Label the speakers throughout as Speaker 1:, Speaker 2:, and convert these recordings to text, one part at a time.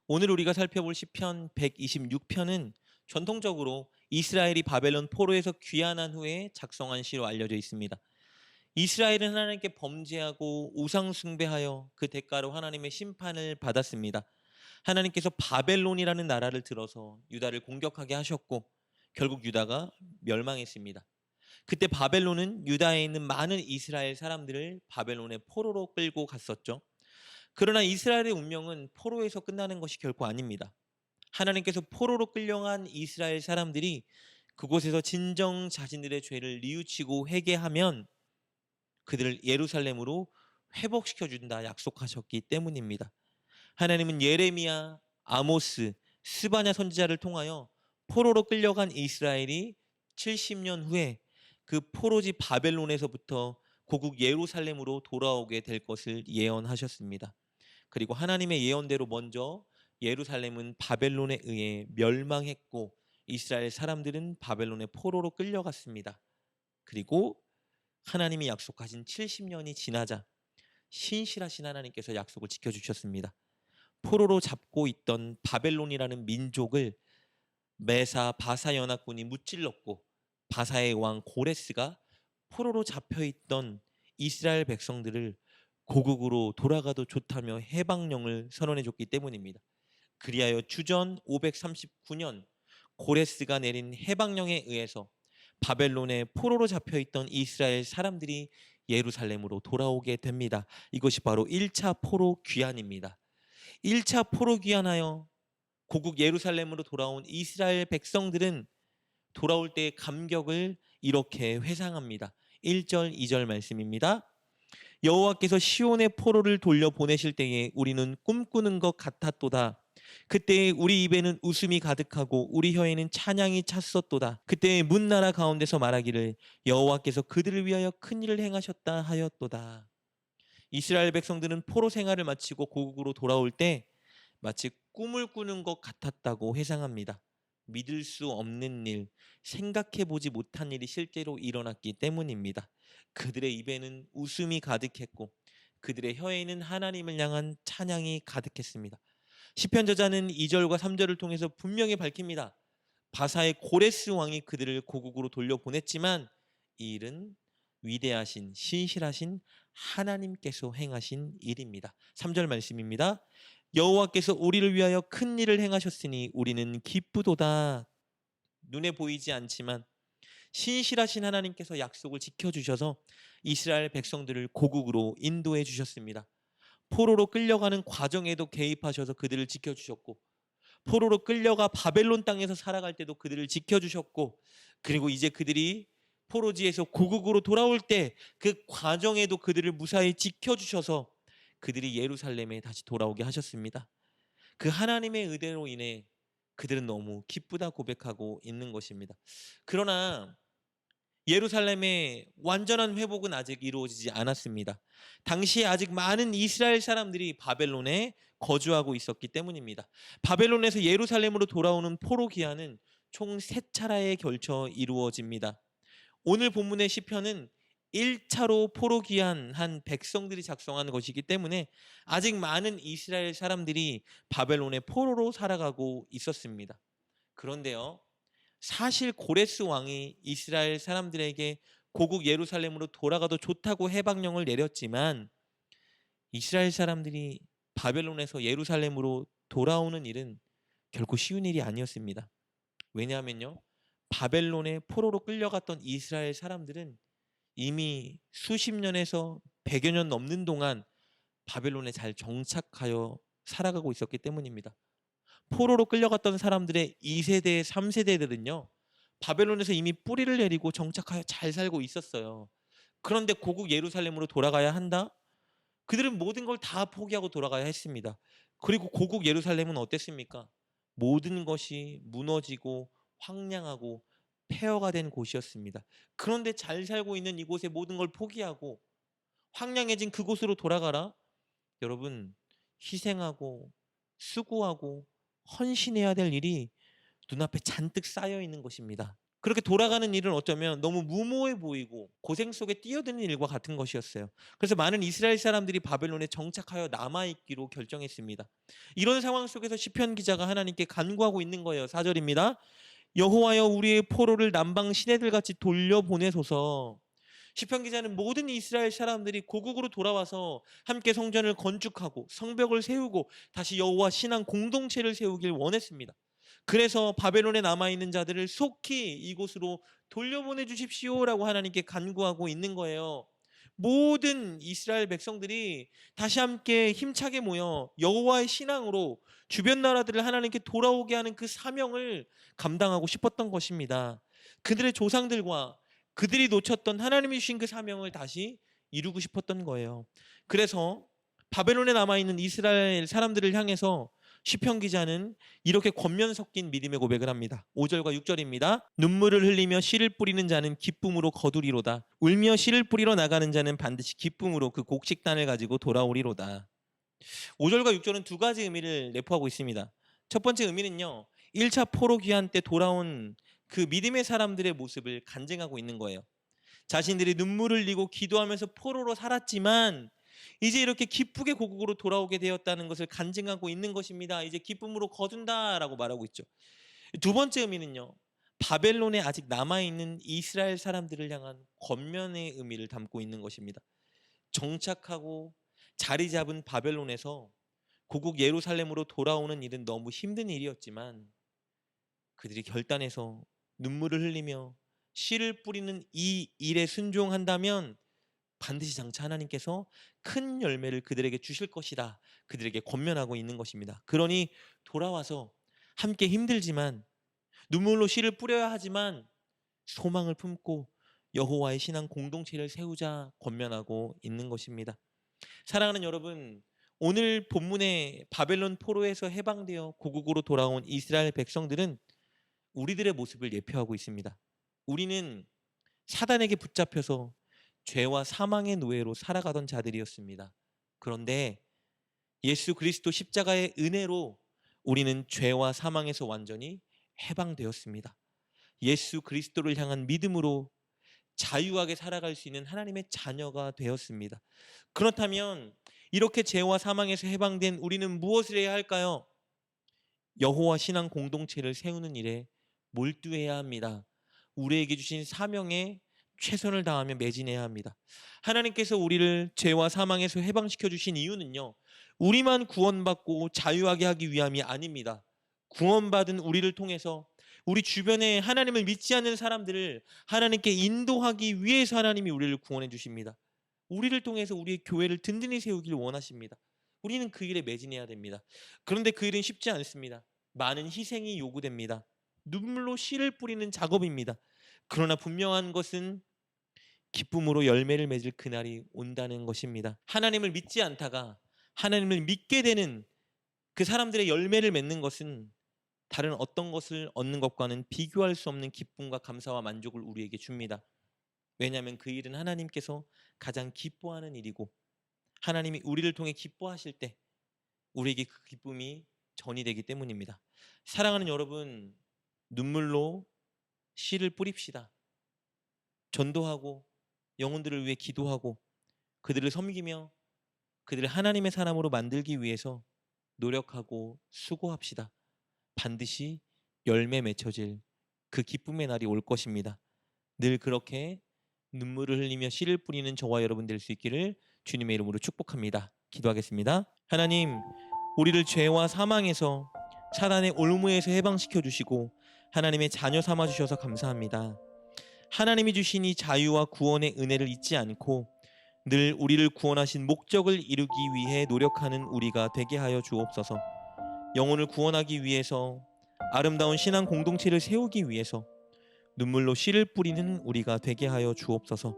Speaker 1: 오늘 우리가 살펴볼 시편 126편은 전통적으로 이스라엘이 바벨론 포로에서 귀환한 후에 작성한 시로 알려져 있습니다. 이스라엘은 하나님께 범죄하고 우상 숭배하여 그 대가로 하나님의 심판을 받았습니다. 하나님께서 바벨론이라는 나라를 들어서 유다를 공격하게 하셨고 결국 유다가 멸망했습니다. 그때 바벨론은 유다에 있는 많은 이스라엘 사람들을 바벨론의 포로로 끌고 갔었죠. 그러나 이스라엘의 운명은 포로에서 끝나는 것이 결코 아닙니다. 하나님께서 포로로 끌려간 이스라엘 사람들이 그곳에서 진정 자신들의 죄를 뉘우치고 회개하면 그들을 예루살렘으로 회복시켜 준다 약속하셨기 때문입니다. 하나님은 예레미야, 아모스, 스바냐 선지자를 통하여 포로로 끌려간 이스라엘이 70년 후에 그 포로지 바벨론에서부터 고국 예루살렘으로 돌아오게 될 것을 예언하셨습니다. 그리고 하나님의 예언대로 먼저 예루살렘은 바벨론에 의해 멸망했고 이스라엘 사람들은 바벨론의 포로로 끌려갔습니다. 그리고 하나님이 약속하신 70년이 지나자 신실하신 하나님께서 약속을 지켜주셨습니다. 포로로 잡고 있던 바벨론이라는 민족을 메사 바사 연합군이 무찔렀고 바사의 왕 고레스가 포로로 잡혀있던 이스라엘 백성들을 고국으로 돌아가도 좋다며 해방령을 선언해줬기 때문입니다. 그리하여 주전 539년 고레스가 내린 해방령에 의해서 바벨론에 포로로 잡혀있던 이스라엘 사람들이 예루살렘으로 돌아오게 됩니다. 이것이 바로 1차 포로 귀환입니다. 1차 포로 귀환하여 고국 예루살렘으로 돌아온 이스라엘 백성들은 돌아올 때의 감격을 이렇게 회상합니다. 1절, 2절 말씀입니다. 여호와께서 시온의 포로를 돌려보내실 때에 우리는 꿈꾸는 것 같았도다. 그때 우리 입에는 웃음이 가득하고 우리 혀에는 찬양이 찼었도다. 그때 문나라 가운데서 말하기를 여호와께서 그들을 위하여 큰 일을 행하셨다 하였도다. 이스라엘 백성들은 포로 생활을 마치고 고국으로 돌아올 때 마치 꿈을 꾸는 것 같았다고 회상합니다. 믿을 수 없는 일, 생각해 보지 못한 일이 실제로 일어났기 때문입니다. 그들의 입에는 웃음이 가득했고 그들의 혀에는 하나님을 향한 찬양이 가득했습니다. 시편 저자는 2절과 3절을 통해서 분명히 밝힙니다. 바사의 고레스 왕이 그들을 고국으로 돌려보냈지만 이 일은 위대하신 신실하신 하나님께서 행하신 일입니다. 3절 말씀입니다. 여호와께서 우리를 위하여 큰 일을 행하셨으니 우리는 기쁘도다. 눈에 보이지 않지만 신실하신 하나님께서 약속을 지켜주셔서 이스라엘 백성들을 고국으로 인도해 주셨습니다. 포로로 끌려가는 과정에도 개입하셔서 그들을 지켜주셨고 포로로 끌려가 바벨론 땅에서 살아갈 때도 그들을 지켜주셨고 그리고 이제 그들이 포로지에서 고국으로 돌아올 때 그 과정에도 그들을 무사히 지켜주셔서 그들이 예루살렘에 다시 돌아오게 하셨습니다. 그 하나님의 은혜로 인해 그들은 너무 기쁘다 고백하고 있는 것입니다. 그러나 예루살렘의 완전한 회복은 아직 이루어지지 않았습니다. 당시에 아직 많은 이스라엘 사람들이 바벨론에 거주하고 있었기 때문입니다. 바벨론에서 예루살렘으로 돌아오는 포로 귀환은 총 3차례에 걸쳐 이루어집니다. 오늘 본문의 시편은 1차로 포로 귀환한 백성들이 작성한 것이기 때문에 아직 많은 이스라엘 사람들이 바벨론의 포로로 살아가고 있었습니다. 그런데요, 사실 고레스 왕이 이스라엘 사람들에게 고국 예루살렘으로 돌아가도 좋다고 해방령을 내렸지만 이스라엘 사람들이 바벨론에서 예루살렘으로 돌아오는 일은 결코 쉬운 일이 아니었습니다. 왜냐하면요, 바벨론의 포로로 끌려갔던 이스라엘 사람들은 이미 수십 년에서 100여 년 넘는 동안 바벨론에 잘 정착하여 살아가고 있었기 때문입니다. 포로로 끌려갔던 사람들의 2세대, 3세대들은요. 바벨론에서 이미 뿌리를 내리고 정착하여 잘 살고 있었어요. 그런데 고국 예루살렘으로 돌아가야 한다? 그들은 모든 걸 다 포기하고 돌아가야 했습니다. 그리고 고국 예루살렘은 어땠습니까? 모든 것이 무너지고 황량하고 폐허가 된 곳이었습니다. 그런데 잘 살고 있는 이곳에 모든 걸 포기하고 황량해진 그곳으로 돌아가라? 여러분, 희생하고 수고하고 헌신해야 될 일이 눈앞에 잔뜩 쌓여 있는 것입니다. 그렇게 돌아가는 일은 어쩌면 너무 무모해 보이고 고생 속에 뛰어드는 일과 같은 것이었어요. 그래서 많은 이스라엘 사람들이 바벨론에 정착하여 남아있기로 결정했습니다. 이런 상황 속에서 시편 기자가 하나님께 간구하고 있는 거예요. 4절입니다. 여호와여 우리의 포로를 남방 시내들 같이 돌려보내소서. 시편 기자는 모든 이스라엘 사람들이 고국으로 돌아와서 함께 성전을 건축하고 성벽을 세우고 다시 여호와 신앙 공동체를 세우길 원했습니다. 그래서 바벨론에 남아있는 자들을 속히 이곳으로 돌려보내 주십시오라고 하나님께 간구하고 있는 거예요. 모든 이스라엘 백성들이 다시 함께 힘차게 모여 여호와의 신앙으로 주변 나라들을 하나님께 돌아오게 하는 그 사명을 감당하고 싶었던 것입니다. 그들의 조상들과 그들이 놓쳤던 하나님이 주신 그 사명을 다시 이루고 싶었던 거예요. 그래서 바벨론에 남아있는 이스라엘 사람들을 향해서 시편 기자는 이렇게 권면 섞인 믿음의 고백을 합니다. 5절과 6절입니다. 눈물을 흘리며 씨를 뿌리는 자는 기쁨으로 거두리로다. 울며 씨를 뿌리러 나가는 자는 반드시 기쁨으로 그 곡식단을 가지고 돌아오리로다. 5절과 6절은 두 가지 의미를 내포하고 있습니다. 첫 번째 의미는요, 1차 포로 귀환 때 돌아온 그 믿음의 사람들의 모습을 간증하고 있는 거예요. 자신들이 눈물을 흘리고 기도하면서 포로로 살았지만 이제 이렇게 기쁘게 고국으로 돌아오게 되었다는 것을 간증하고 있는 것입니다. 이제 기쁨으로 거둔다라고 말하고 있죠. 두 번째 의미는요, 바벨론에 아직 남아있는 이스라엘 사람들을 향한 권면의 의미를 담고 있는 것입니다. 정착하고 자리 잡은 바벨론에서 고국 예루살렘으로 돌아오는 일은 너무 힘든 일이었지만 그들이 결단해서 눈물을 흘리며 씨를 뿌리는 이 일에 순종한다면 반드시 장차 하나님께서 큰 열매를 그들에게 주실 것이다. 그들에게 권면하고 있는 것입니다. 그러니 돌아와서 함께 힘들지만 눈물로 씨를 뿌려야 하지만 소망을 품고 여호와의 신앙 공동체를 세우자 권면하고 있는 것입니다. 사랑하는 여러분, 오늘 본문의 바벨론 포로에서 해방되어 고국으로 돌아온 이스라엘 백성들은 우리들의 모습을 예표하고 있습니다. 우리는 사단에게 붙잡혀서 죄와 사망의 노예로 살아가던 자들이었습니다. 그런데 예수 그리스도 십자가의 은혜로 우리는 죄와 사망에서 완전히 해방되었습니다. 예수 그리스도를 향한 믿음으로 자유하게 살아갈 수 있는 하나님의 자녀가 되었습니다. 그렇다면 이렇게 죄와 사망에서 해방된 우리는 무엇을 해야 할까요? 여호와 신앙 공동체를 세우는 일에 몰두해야 합니다. 우리에게 주신 사명에 최선을 다하며 매진해야 합니다. 하나님께서 우리를 죄와 사망에서 해방시켜 주신 이유는요, 우리만 구원받고 자유하게 하기 위함이 아닙니다. 구원받은 우리를 통해서 우리 주변에 하나님을 믿지 않는 사람들을 하나님께 인도하기 위해서 하나님이 우리를 구원해 주십니다. 우리를 통해서 우리의 교회를 든든히 세우길 원하십니다. 우리는 그 일에 매진해야 됩니다. 그런데 그 일은 쉽지 않습니다. 많은 희생이 요구됩니다. 눈물로 씨를 뿌리는 작업입니다. 그러나 분명한 것은 기쁨으로 열매를 맺을 그날이 온다는 것입니다. 하나님을 믿지 않다가 하나님을 믿게 되는 그 사람들의 열매를 맺는 것은 다른 어떤 것을 얻는 것과는 비교할 수 없는 기쁨과 감사와 만족을 우리에게 줍니다. 왜냐하면 그 일은 하나님께서 가장 기뻐하는 일이고 하나님이 우리를 통해 기뻐하실 때 우리에게 그 기쁨이 전이 되기 때문입니다. 사랑하는 여러분, 눈물로 씨를 뿌립시다. 전도하고 영혼들을 위해 기도하고 그들을 섬기며 그들을 하나님의 사람으로 만들기 위해서 노력하고 수고합시다. 반드시 열매 맺혀질 그 기쁨의 날이 올 것입니다. 늘 그렇게 눈물을 흘리며 씨를 뿌리는 저와 여러분 될 수 있기를 주님의 이름으로 축복합니다. 기도하겠습니다. 하나님, 우리를 죄와 사망에서 사단의 올무에서 해방시켜 주시고 하나님의 자녀 삼아 주셔서 감사합니다. 하나님이 주신 이 자유와 구원의 은혜를 잊지 않고 늘 우리를 구원하신 목적을 이루기 위해 노력하는 우리가 되게 하여 주옵소서. 영혼을 구원하기 위해서 아름다운 신앙 공동체를 세우기 위해서 눈물로 씨를 뿌리는 우리가 되게 하여 주옵소서.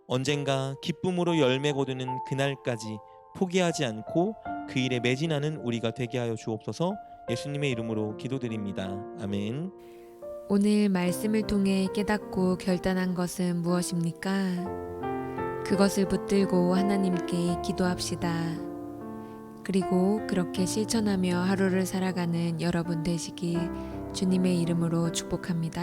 Speaker 1: 언젠가 기쁨으로 열매 거두는 그날까지 포기하지 않고 그 일에 매진하는 우리가 되게 하여 주옵소서. 예수님의 이름으로 기도드립니다. 아멘.
Speaker 2: 오늘 말씀을 통해 깨닫고 결단한 것은 무엇입니까? 그것을 붙들고 하나님께 기도합시다. 그리고 그렇게 실천하며 하루를 살아가는 여러분 되시길 주님의 이름으로 축복합니다.